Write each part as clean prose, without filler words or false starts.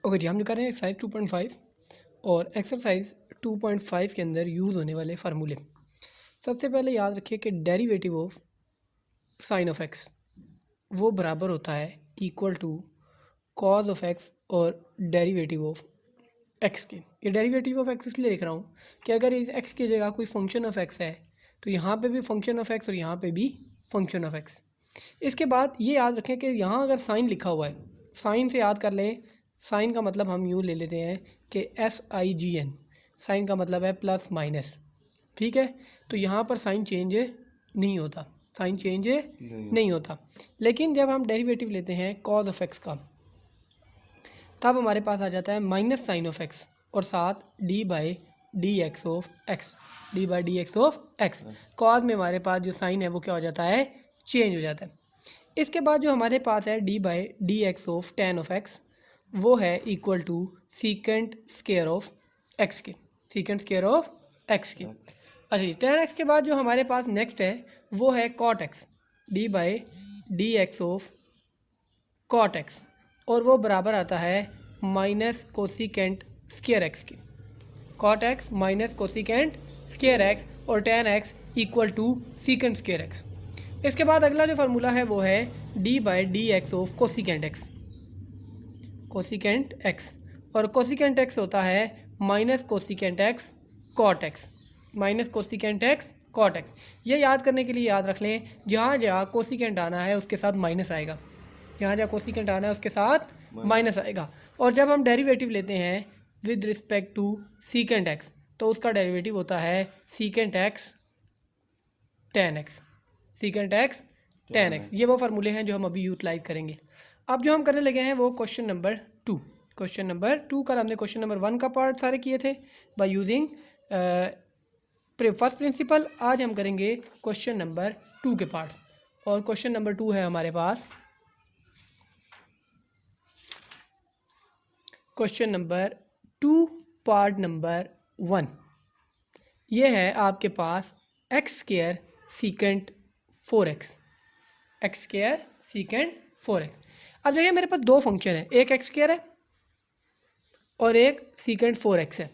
Okay जी, हम निकाल रहे हैं एक्सरसाइज 2.5 और एक्सरसाइज 2.5 के अंदर यूज़ होने वाले फार्मूले। सबसे पहले याद रखिए कि derivative of sine of x वो बराबर होता है equal to cos of x और डेरिवेटिव ऑफ एक्स के। ये डेरिवेटिव ऑफ एक्स इसलिए लिख रहा हूँ कि अगर इस एक्स की जगह कोई फंक्शन ऑफ एक्स है तो यहाँ पे भी फंक्शन ऑफ एक्स और यहाँ पे भी फंक्शन ऑफ एक्स। इसके बाद ये याद रखें कि यहाँ अगर साइन लिखा हुआ है, साइन से याद कर लें, साइन का मतलब हम यूँ ले लेते हैं कि SIGN, साइन का मतलब है प्लस माइनस। ठीक है, तो यहाँ पर साइन चेंज नहीं होता, साइन चेंज नहीं होता। लेकिन जब हम डेरिवेटिव लेते हैं कॉज ऑफ एक्स का, तब हमारे पास आ जाता है माइनस साइन ऑफ एक्स और साथ D by D x of x, D by D x of x. Cause में हमारे पास जो साइन है वो क्या हो जाता है, चेंज हो जाता है। इसके बाद जो हमारे पास है D by D x of tan of x, वो है equal to secant square of x के, सीकेंट स्केयर ऑफ एक्स के। अच्छा जी, टेन एक्स के बाद जो हमारे पास नेक्स्ट है वो है cot x, D by D x of cot x, और वो बराबर आता है माइनस कोसिकेंट स्केयर एक्स की। Cot x minus cosecant square x और tan x equal to secant square x. इसके बाद अगला जो फार्मूला है वो है D by D x of cosecant x, cosecant x, और कोसिकेंट एक्स होता है minus cosecant x cot x, minus cosecant x cot x. ये याद करने के लिए याद रख लें, जहाँ जहाँ कोसिकेंट आना है उसके साथ माइनस आएगा, यहाँ जहाँ कोसिकेंट आना है उसके साथ माइनस आएगा। और जब हम डेरिवेटिव लेते हैं with respect to secant x तो उसका डेरिवेटिव होता है secant x tan x, secant x tan x. ये वो फार्मूले हैं जो हम अभी यूटिलाइज करेंगे। अब जो हम करने लगे हैं वो क्वेश्चन नंबर 2। क्वेश्चन नंबर 2 कल हमने क्वेश्चन नंबर 1 का पार्ट सारे किए थे बाय यूजिंग फर्स्ट प्रिंसिपल। आज हम करेंगे क्वेश्चन नंबर 2 के पार्ट, और क्वेश्चन नंबर 2 है हमारे पास क्वेश्चन नंबर 2 पार्ट नंबर 1। ये है आपके पास x square secant 4x, x square secant 4x। अब देखिए मेरे पास दो फंक्शन है, एक एक्स स्क्वायर है और एक सीकेंट 4x है।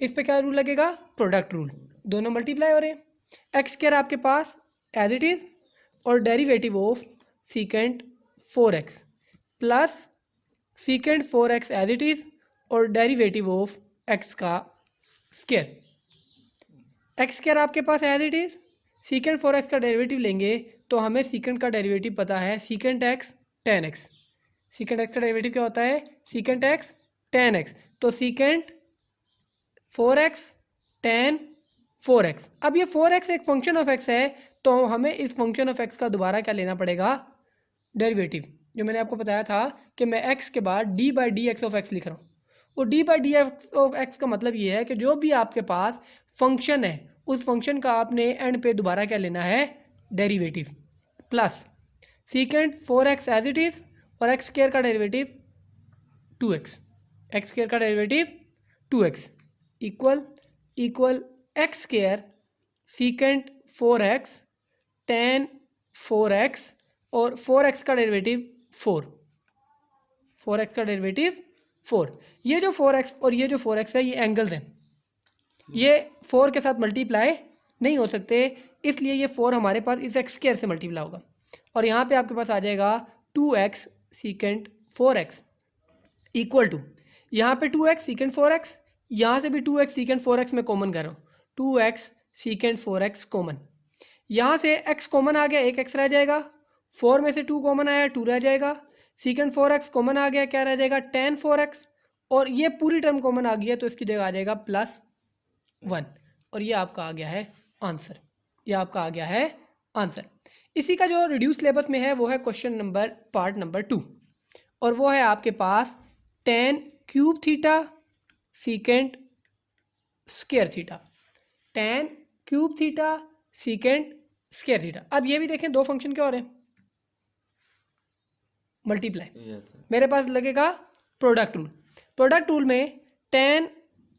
इस पे क्या रूल लगेगा, प्रोडक्ट रूल, दोनों मल्टीप्लाई हो रहे हैं। एक्स स्क्वायर आपके पास एज इट इज़ और derivative of secant 4x plus secant 4x as it is और डेरिवेटिव ऑफ एक्स का स्क्वायर। एक्स स्क्वायर आपके पास as it is, secant 4x का डेरिवेटिव लेंगे तो हमें सीकेंट का डेरिवेटिव पता है secant x tan x. Secant x का डेरिवेटिव क्या होता है, सीकेंट एक्स टेन एक्स, तो सीकेंट 4x टेन 4x। अब ये 4x एक फंक्शन ऑफ x है तो हमें इस फंक्शन ऑफ x का दोबारा क्या लेना पड़ेगा, डेरिवेटिव। जो मैंने आपको बताया था कि मैं x के बाद d by D x of x लिख रहा हूँ, वो d by D x of x का मतलब ये है कि जो भी आपके पास फंक्शन है उस फंक्शन का आपने एंड पे दोबारा क्या लेना है, derivative, plus secant 4x as it is और एक्स स्क्वायर का डेरिवेटिव 2x, एक्स स्क्वायर का derivative 2x equal x square secant 4x tan 4x और 4x का डेरिवेटिव 4, 4x का डेरिवेटिव 4। ये जो 4x और ये जो 4x है ये एंगल्स हैं, ये 4 के साथ मल्टीप्लाई नहीं हो सकते, इसलिए ये 4 हमारे पास इस एक्स स्क्वायर से मल्टीप्लाई होगा और यहाँ पे आपके पास आ जाएगा 2x secant 4x equal to, यहाँ पे 2x सीकेंट 4x, यहाँ से भी 2x सीकेंट 4x में कॉमन कर रहा हूँ, 2x सीकेंट 4x कॉमन, यहाँ से x कॉमन आ गया, एक x रह जाएगा, 4 में से 2 कॉमन आया 2 रह जाएगा, सीकेंट 4x कॉमन आ गया, क्या रह जाएगा टेन 4x, और ये पूरी टर्म कॉमन आ गई है तो इसकी जगह आ जाएगा प्लस 1, और ये आपका आ गया है आंसर, ये आपका आ गया है आंसर। इसी का जो रिड्यूस सिलेबस में है वो है क्वेश्चन नंबर पार्ट नंबर 2, और वो है आपके पास tan cube theta secant square theta, tan cube theta secant square theta. अब ये भी देखें दो फंक्शन क्या हो रहे हैं, मल्टीप्लाई। मेरे पास लगेगा प्रोडक्ट रूल, प्रोडक्ट रूल में tan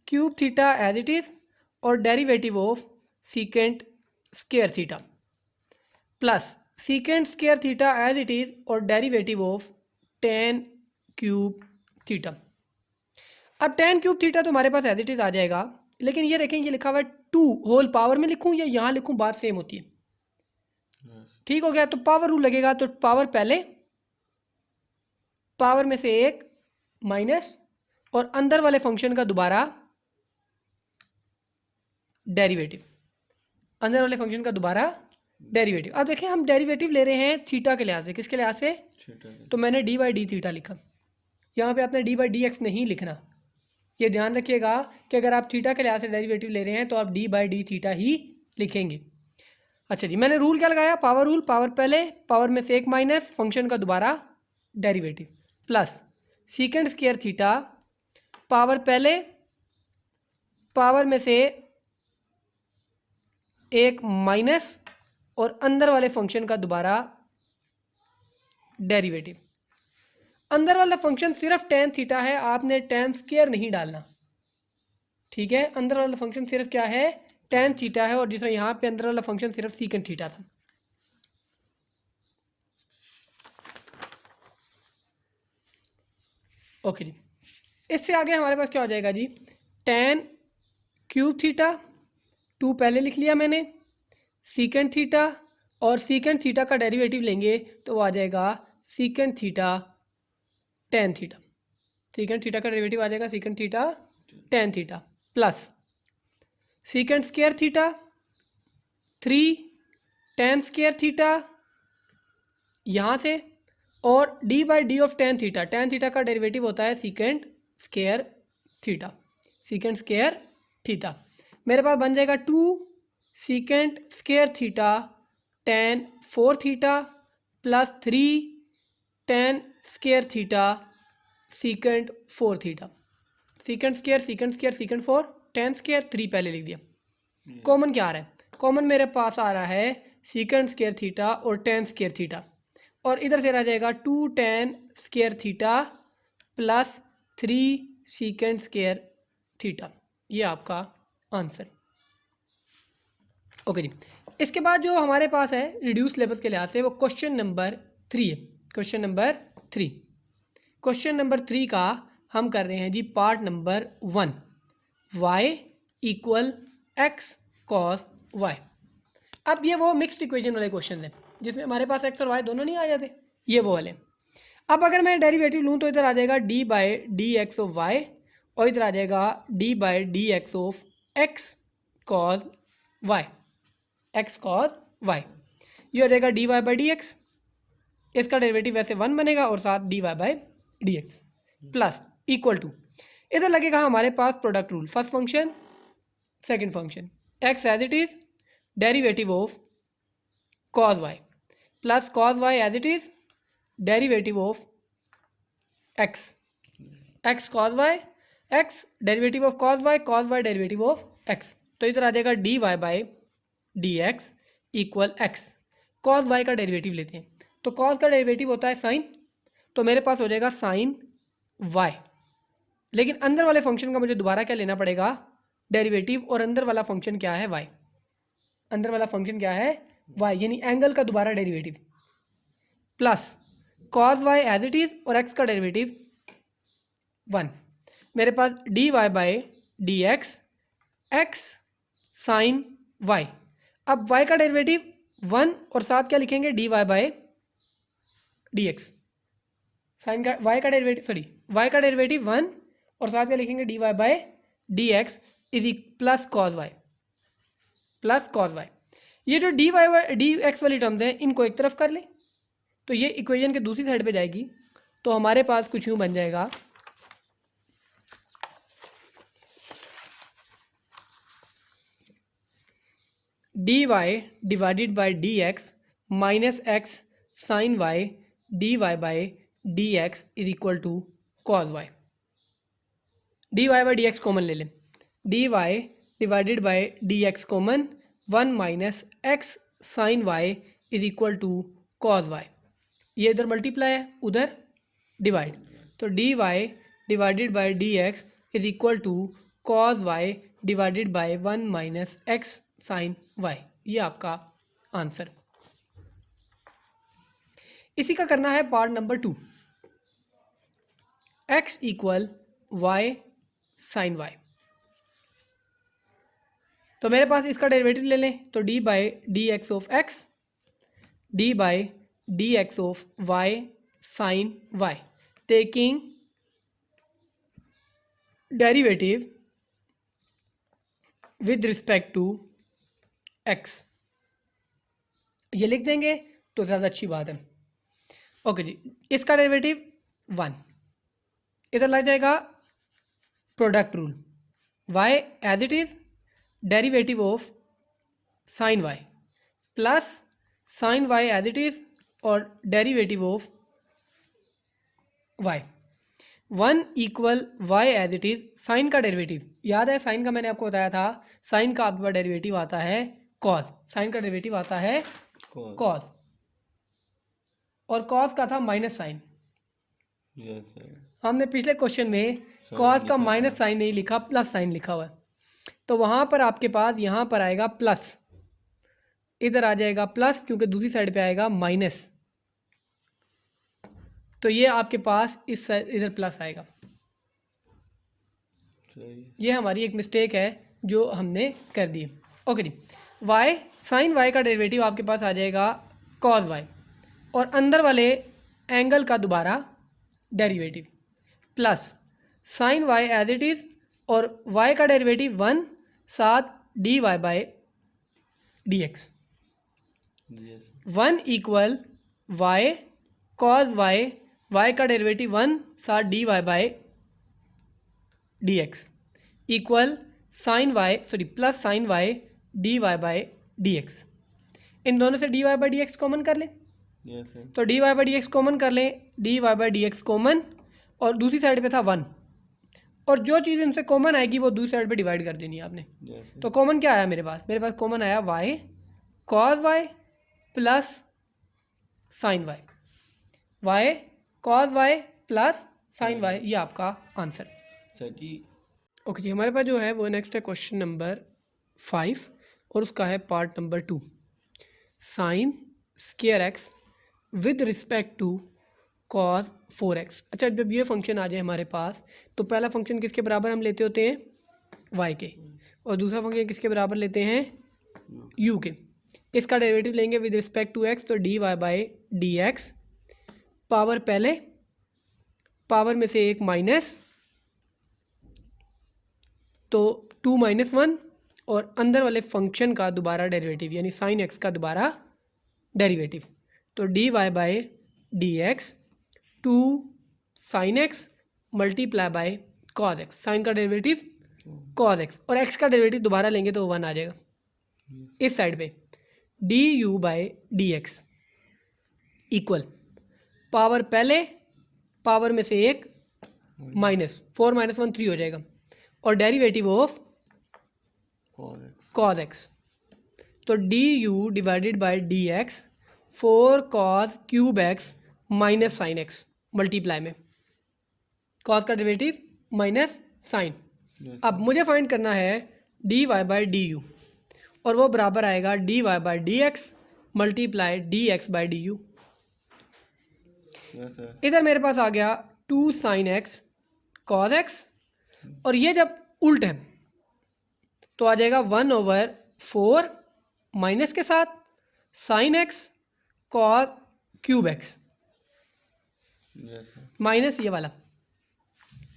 cube theta as it is और derivative of secant square theta plus secant square theta as it is और derivative of tan cube theta. अब टेन क्यूब थीटा तो हमारे पास एज इट इज़ आ जाएगा, लेकिन ये देखें ये लिखा हुआ है 2 होल पावर में लिखूँ या यहाँ लिखूँ, बात सेम होती है। ठीक हो गया, तो पावर रूल लगेगा, तो पावर पहले, पावर में से एक माइनस, और अंदर वाले फंक्शन का दोबारा डेरिवेटिव, अंदर वाले फंक्शन का दोबारा डेरिवेटिव। अब देखें हम डेरिवेटिव ले रहे हैं थीटा के लिहाज से, किसके लिहाज से, तो मैंने डी बाई डी थीटा लिखा। यहाँ पे आपने डी बाई डी एक्स नहीं लिखना, ये ध्यान रखिएगा कि अगर आप थीटा के लिहाज से डेरिवेटिव ले रहे हैं तो आप डी बाई डी थीटा ही लिखेंगे। अच्छा जी, मैंने रूल क्या लगाया, पावर रूल, पावर पहले, पावर में से एक माइनस, फंक्शन का दोबारा derivative, plus secant square theta, power पहले, पावर में से एक माइनस, और अंदर वाले फंक्शन का दोबारा डेरिवेटिव। अंदर वाला फंक्शन सिर्फ टेन थीटा है, आपने टेन स्क्वायर नहीं डालना, ठीक है। अंदर वाला फंक्शन सिर्फ क्या है, टेन थीटा है, और दूसरा यहाँ पे अंदर वाला फंक्शन सिर्फ सीकेंड थीटा था। ओके जी, इससे आगे हमारे पास क्या हो जाएगा जी, टेन क्यूब थीटा, 2 पहले लिख लिया मैंने, सीकेंड थीटा, और सीकेंड थीटा का डेरिवेटिव लेंगे तो वो आ जाएगा secant theta tan theta. Secant theta का डेरिवेटिव आ जाएगा secant theta tan theta, plus secant square theta 3 ten square theta यहाँ से, और D by D of tan theta का डेरिवेटिव होता है secant square theta, secant square theta. मेरे पास बन जाएगा 2 secant square theta ten 4 theta plus 3 ten square theta सीकेंड 4 theta. Secant square secant square सीकेंड 4, ten square 3 पहले लिख दिया। कॉमन क्या आ रहा है, कॉमन मेरे पास आ रहा है सीकेंड स्क्वायर थीटा और टेन स्क्वायर थीटा, और इधर से रह जाएगा 2 ten square theta plus 3 secant square theta. ये आपका आंसर। ओके जी, इसके बाद जो हमारे पास है रिड्यूस सिलेबस के लिहाज से वो क्वेश्चन नंबर 3 है। क्वेश्चन नंबर 3, क्वेश्चन नंबर 3 का हम कर रहे हैं जी part number 1, y equal x cos y. अब ये वो मिक्स्ड इक्वेशन वाले क्वेश्चन हैं जिसमें हमारे पास एक्स और वाई दोनों नहीं आ जाते, ये वो वाले। अब अगर मैं डेरिवेटिव लूँ तो इधर आ जाएगा D by D x of y, और इधर आ जाएगा D by D x of x cos y, x cos y. ये हो जाएगा D y by D x, इसका डेरिवेटिव वैसे 1 बनेगा, और साथ D y by D x plus equal to, इधर लगेगा हमारे पास product rule, first function second function, x as it is derivative of cos y plus cos y as it is derivative of x, x cos y, x derivative of cos y derivative of x. तो इधर आ जाएगा D y by D x equal x. Cos y का derivative लेते हैं, तो cos का derivative होता है साइन, तो मेरे पास हो जाएगा साइन वाई। लेकिन अंदर वाले फंक्शन का मुझे दोबारा क्या लेना पड़ेगा, डेरिवेटिव, और अंदर वाला फंक्शन क्या है, वाई। अंदर वाला फंक्शन क्या है, वाई, यानी एंगल का दोबारा derivative, plus cos y as it is, और एक्स का डेरिवेटिव 1। मेरे पास D y by D x x sine y. अब वाई का डेरिवेटिव 1, और साथ क्या लिखेंगे, D y by D x. Sine का वाई का डेरिवेटिव, सॉरी वाई का डेरिवेटिव 1, और साथ क्या लिखेंगे, D y by D x is plus cos y, plus cos y. ये जो डी वाई डी एक्स वाली टर्म्स हैं इनको एक तरफ कर लें, तो ये इक्वेशन के दूसरी साइड पे जाएगी, तो हमारे पास कुछ यूँ बन जाएगा, D y divided by D x minus x sine y d y by D x is equal to cos y. D y by D x common ले लें, D y divided by D x common, 1 minus x sine y is equal to cos y. ये इधर multiply है, उधर divide, तो D y divided by D x is equal to cos y divided by 1 minus x sine y. ये आपका answer. इसी का करना है part number 2। X equal y sine y. तो मेरे पास इसका डेरिवेटिव ले लें तो D by D x of x D by D x of y sine y, taking derivative with respect to x. ये लिख देंगे तो ज़्यादा अच्छी बात है। ओके जी, इसका डेरिवेटिव 1, इधर लग जाएगा product rule, y as it is derivative of sine y plus sine y as it is और derivative of y। 1 equal y as it is, sine का डेरिवेटिव याद है, साइन का मैंने आपको बताया था, साइन का आपके पास डेरिवेटिव आता है कॉस, साइन का डेरिवेटिव आता है कॉस, और कॉस का था माइनस साइन। हमने पिछले क्वेश्चन में कॉस का माइनस साइन नहीं लिखा, प्लस साइन लिखा हुआ है, तो वहाँ पर आपके पास यहाँ पर आएगा प्लस, इधर आ जाएगा प्लस क्योंकि दूसरी साइड पे आएगा माइनस, तो ये आपके पास इस इधर प्लस आएगा। ये हमारी एक मिस्टेक है जो हमने कर दी। ओके जी, y साइन y का डेरिवेटिव आपके पास आ जाएगा कॉस y, और अंदर वाले एंगल का दोबारा derivative plus sine y as it is, और y का डेरिवेटिव 1 साथ D y by D x. 1 equal y cos y का डेरिवेटिव 1 साथ D y by D x equal sine y sorry plus sine y D y by D x. इन दोनों से D y by D x common कर लें, तो D y by D x common कर लें, D y by D x common, और दूसरी साइड पे था 1, और जो चीज़ इनसे कॉमन आएगी वो दूसरी साइड पे डिवाइड कर देनी है आपने। तो कॉमन क्या आया मेरे पास कॉमन आया y cos y plus sine y cos y plus sine y, ये आपका आंसर। ओके जी, हमारे पास जो है वो नेक्स्ट है क्वेश्चन नंबर 5, और उसका है part number 2, sine square x with respect to cos 4x। अच्छा, जब ये फंक्शन आ जाए हमारे पास तो पहला फंक्शन किसके बराबर हम लेते होते हैं, y के, और दूसरा फंक्शन किसके बराबर लेते हैं, u के। इसका डेरिवेटिव लेंगे विद रिस्पेक्ट टू x, तो D y by D x, power पहले, पावर में से एक माइनस, तो 2 - 1, और अंदर वाले फंक्शन का दोबारा डेरिवेटिव यानी साइन x का दोबारा डेरिवेटिव, तो D y by D x 2 sine x multiply by cos x, sine का डेरिवेटिव कॉस एक्स, और एक्स का डेरिवेटिव दोबारा लेंगे तो 1 आ जाएगा इस साइड पे, d u by D x equal power पहले, पावर में से एक माइनस, 4 - 1 3 हो जाएगा, और डेरिवेटिव ऑफ कॉस एक्स, तो d u divided by D x 4 cos cube x minus sine x multiply में, कॉस का डेरिवेटिव माइनस साइन। अब मुझे फाइंड करना है d y by d u, और वो बराबर आएगा d y by D x multiply d x by d u. इधर मेरे पास आ गया 2 साइन एक्स कॉस एक्स, और ये जब उल्ट है तो आ जाएगा 1/4 माइनस के साथ sine x cos cube x minus ये वाला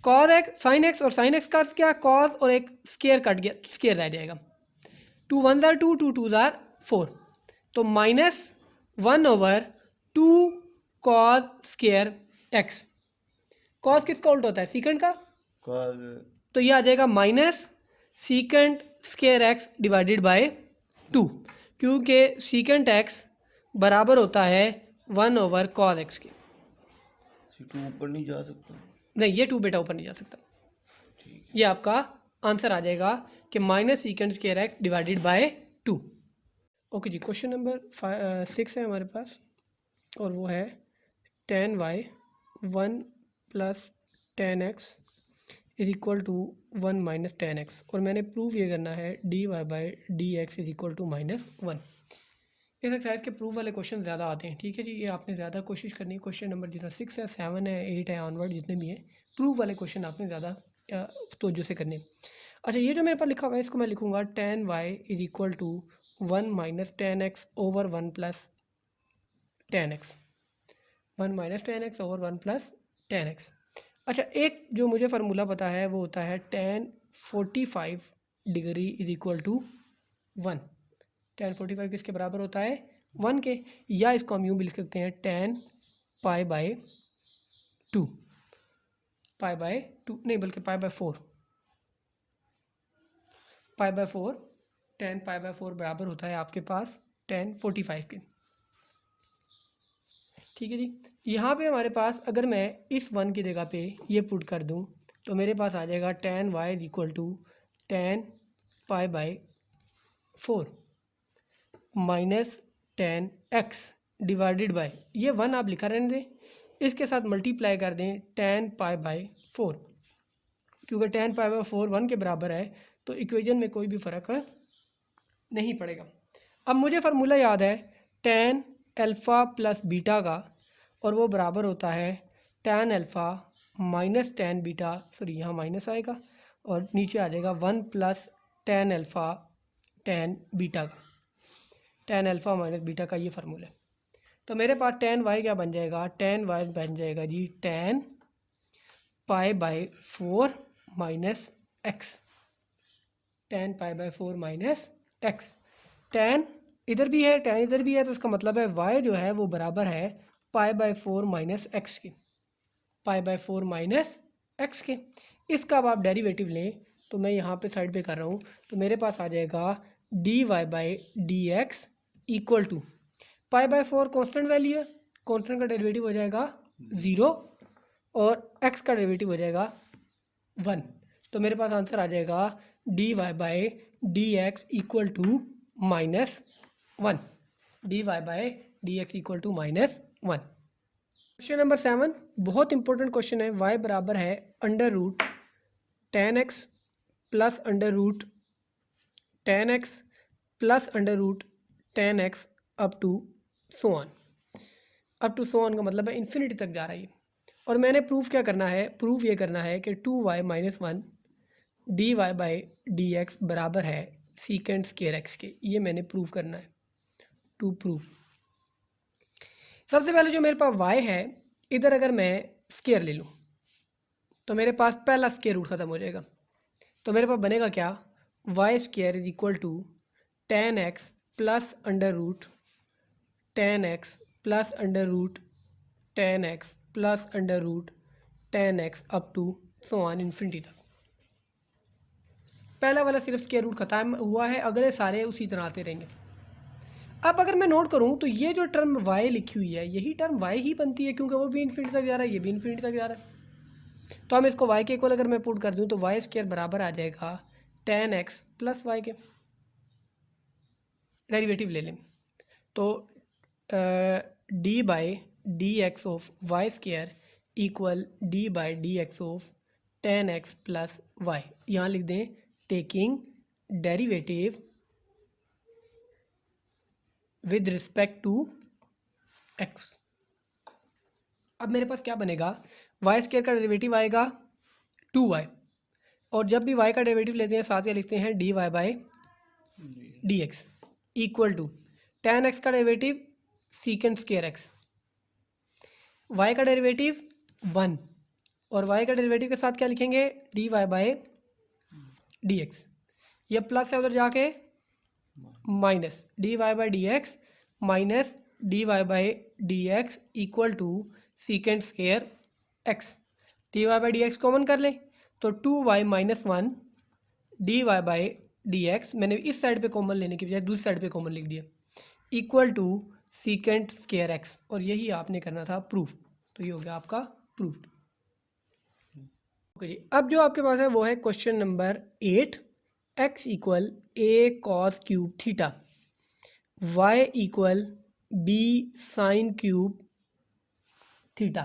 कॉस एक्स, साइन एक्स और साइन एक्स का क्या, कॉस और एक स्केयर कट गया, स्केयर रह जाएगा, 2 1 * 2 2 2 4, तो -1/2 कॉस स्केयर एक्स। कॉस किसका उल्ट होता है, सीकेंड का, तो ये आ जाएगा minus secant square x divided by 2, क्योंकि सीकेंड एक्स बराबर होता है 1/cos एक्स के। 2 ऊपर नहीं जा सकता, नहीं ये 2 बेटा ऊपर नहीं जा सकता, ये आपका आंसर आ जाएगा कि minus secant square x divided by 2। Okay जी, क्वेश्चन नंबर 6 है हमारे पास, और वो है tan y 1 + tan x is equal to 1 - tan x, और मैंने प्रूफ ये करना है d y by D x is equal to -1। इस एक्सरसाइज के प्रूफ वाले क्वेश्चन ज़्यादा आते हैं, ठीक है जी, ये आपने ज़्यादा कोशिश करनी है। क्वेश्चन नंबर जितना 6 है, 7 है, 8 है, ऑनवर्ड जितने भी हैं प्रूफ वाले क्वेश्चन आपने ज़्यादा तवज्जो से करने। अच्छा, ये जो मेरे पास लिखा हुआ है इसको मैं लिखूँगा tan y is equal to 1 minus tan x over 1 plus tan x, 1 minus tan x over 1 plus tan x। अच्छा, एक जो मुझे फार्मूला पता है वो होता है tan 45 degree is equal to 1। tan 45 किसके बराबर होता है? 1 के। या इसको हम यूँ भी लिख सकते हैं tan pi bye 2, pi by 2 नहीं बल्कि पाई by 4, pi by 4, tan pi by 4 बराबर होता है आपके पास tan 45 के। ठीक है जी। यहाँ पे हमारे पास अगर मैं इस 1 की जगह पे ये पुट कर दूँ तो मेरे पास आ जाएगा tan y is equal to tan pi by 4 minus tan x divided by, ये 1 आप लिखा रहने दें, इसके साथ मल्टीप्लाई कर दें tan पाई बाय 4, क्योंकि tan पाई बाय 4 1 के बराबर है तो इक्वेशन में कोई भी फ़र्क नहीं पड़ेगा। अब मुझे फार्मूला याद है tan अल्फ़ा प्लस बीटा का, और वो बराबर होता है tan alpha minus tan beta, sorry यहाँ माइनस आएगा और नीचे आ जाएगा 1 plus tan alpha tan beta का, tan अल्फ़ा माइनस बीटा का ये फार्मूला है। तो मेरे पास tan y क्या बन जाएगा? tan y बन जाएगा जी tan pi by 4 minus x, tan pi by 4 minus x। tan इधर भी है, tan इधर भी है, तो इसका मतलब है y जो है वो बराबर है पाई बाय 4 माइनस एक्स के, पाई बाय 4 माइनस एक्स के। इसका अब आप डेरिवेटिव लें तो मैं यहाँ पे साइड पे कर रहा हूँ, तो मेरे पास आ जाएगा dy by D x equal to pi by 4 constant value है, कॉन्स्टेंट का डेरिवेटिव हो जाएगा 0 और x का डेरिवेटिव हो जाएगा 1। तो मेरे पास आंसर आ जाएगा dy by D x equal to minus 1, dy by D x equal to minus 1। Question number 7 बहुत इंपॉर्टेंट क्वेश्चन है। y बराबर है under root tan x plus under root tan x plus under root tan x up to so on. Up to so on का मतलब है infinity तक जा रहा है ये। और मैंने प्रूफ क्या करना है? प्रूफ ये करना है कि 2y minus 1 d y by D x बराबर है सीकेंड स्केयर एक्स के। ये मैंने प्रूफ करना है, टू प्रूफ। सबसे पहले जो मेरे पास y है, इधर अगर मैं स्केयर ले लूँ तो मेरे पास पहला स्केयर रूट ख़त्म हो जाएगा। तो मेरे पास बनेगा क्या? y square is equal to tan x plus under root tan x plus under root tan x plus under root tan x up to so on infinity तक। पहला वाला सिर्फ स्केयर रूट ख़त्म हुआ है, अगले सारे उसी तरह आते रहेंगे। अब अगर मैं नोट करूं तो ये जो टर्म y लिखी हुई है यही टर्म y ही बनती है, क्योंकि वो भी इन्फिनिटी तक जा रहा है, ये भी इन्फिनिटी तक जा रहा है। तो हम इसको y के इक्वल अगर मैं पुट कर दूं तो y स्क्वायर बराबर आ जाएगा tan x प्लस वाई के। डेरिवेटिव ले लें तो D by D x of y square equal d by D x of tan x plus y. यहाँ लिख दें taking derivative with respect to x। अब मेरे पास क्या बनेगा? वाई स्क्वायर का डेरिवेटिव आएगा 2y, और जब भी y का डेरिवेटिव लेते हैं साथ ही लिखते हैं dy by D x equal to tan x का derivative secant square x, y का डेरिवेटिव 1 और y का डेरिवेटिव के साथ क्या लिखेंगे? dy by D x. यह प्लस है उधर जाके minus dy by D x minus dy by D x equal to secant square x। dy by D x common कर लें तो 2y minus 1 dy by D x, मैंने इस side पे कॉमन लेने की बजाय दूसरी साइड पे कॉमन लिख दिया, equal to secant square x। और यही आपने करना था प्रूफ, तो ये हो गया आपका प्रूफ। ओके जी, अब जो आपके पास है वो है क्वेश्चन नंबर 8, x इक्वल a cos cube theta, y equal b sine cube theta.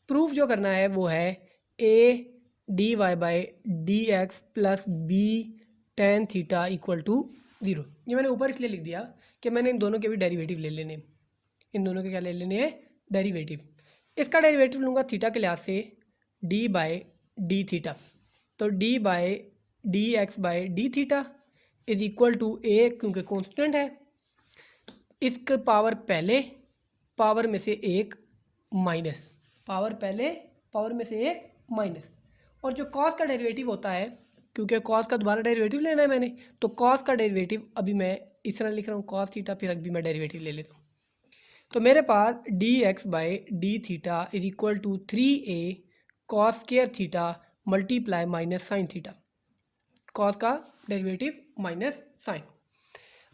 Proof जो करना है वो है a d y by D x plus B tan theta equal to 0। ये मैंने ऊपर इसलिए लिख दिया कि मैंने इन दोनों के भी डेरिवेटिव ले लेने, इन दोनों के क्या ले लेने हैं? डेरिवेटिव। इसका डेरिवेटिव लूँगा थीटा के लिहाज से डी बाई डी थीटा। तो D by D x by D theta is equal to A, क्योंकि कांस्टेंट है, इसके पावर पहले पावर में से एक माइनस, पावर पहले पावर में से एक माइनस, और जो कॉस का डेरिवेटिव होता है, क्योंकि कॉस का दोबारा डेरिवेटिव लेना है मैंने, तो कॉस का डेरिवेटिव अभी मैं इस तरह लिख रहा हूँ कॉस थीटा, फिर अभी मैं डेरिवेटिव ले लेता हूँ। तो मेरे पास D x by D theta is equal to 3a cos square theta multiply minus sine theta, cos का डेरिवेटिव माइनस साइन।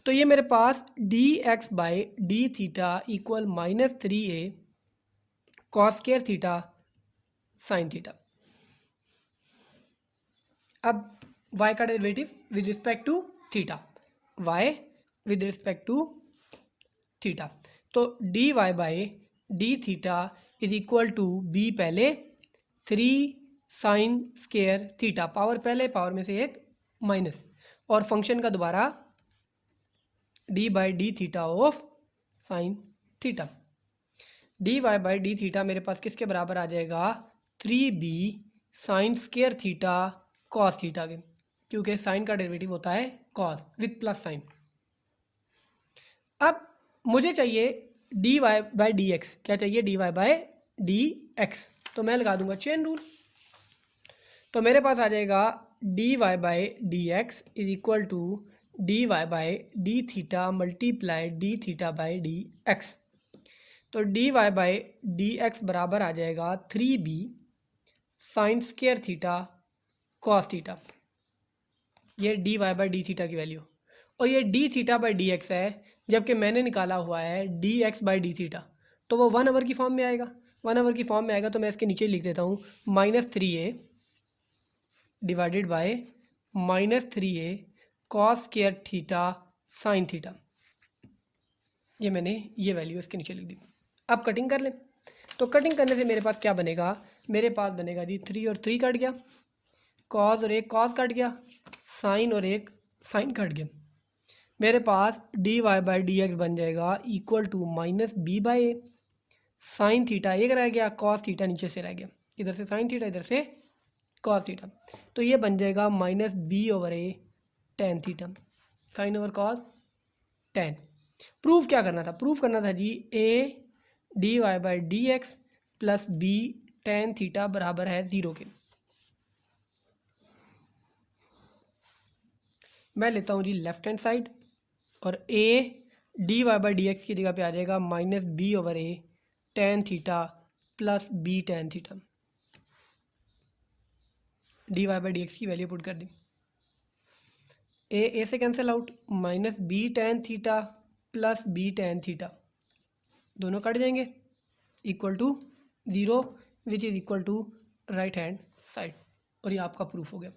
तो ये मेरे पास D x by D theta equal minus 3a cos square theta sine theta. अब y का derivative with respect to theta, y with respect to theta, तो D y by D theta is equal to B पहले 3 sine square theta, power पहले power में से एक minus, और function का दोबारा d by D theta of sine theta. D y by D theta मेरे पास किसके बराबर आ जाएगा, 3b sine square theta cos theta के, क्योंकि साइन का डेरिवेटिव होता है कॉस विद प्लस साइन। अब मुझे चाहिए d y by D x, क्या चाहिए, d y by D x, तो मैं लगा दूंगा चेन रूल। तो मेरे पास आ जाएगा D y by D x is equal to D y by D theta multiply D theta by D x. तो D y by D x बराबर आ जाएगा 3b sine square theta cos theta, ये D y by D theta की value, और ये D theta by D x है, जबकि मैंने निकाला हुआ है D x by D theta, तो वो 1 आवर की फॉर्म में आएगा, 1 आवर की फॉर्म में आएगा। तो मैं इसके नीचे लिख देता हूँ minus 3a divided by minus 3a cos square theta sine theta, ये मैंने ये वैल्यू इसके नीचे लिख दी। अब कटिंग कर लें, तो कटिंग करने से मेरे पास क्या बनेगा, मेरे पास बनेगा जी 3 और 3 कट गया, कॉस और एक कॉस कट गया, साइन और एक साइन कट गया, मेरे पास D y by D x बन जाएगा equal to minus B by A, sine theta एक रह गया, कॉस थीटा नीचे से रह गया, इधर से साइन थीटा इधर से कॉस थीटा, तो ये बन जाएगा माइनस बी ओवर ए tan theta, sine over cos tan. Proof क्या करना था, प्रूफ करना था जी A D y by D x plus B tan theta बराबर है 0 के। मैं लेता हूँ जी लेफ्ट हैंड साइड, और a D y by D x की जगह पे आ जाएगा minus B over A tan theta plus B tan theta, d y by D x की वैल्यू पुट कर दी, ए से cancel out, minus b tan theta plus B tan theta, दोनों कट जाएंगे, equal to 0 which is equal to right hand side, और ये आपका प्रूफ हो गया।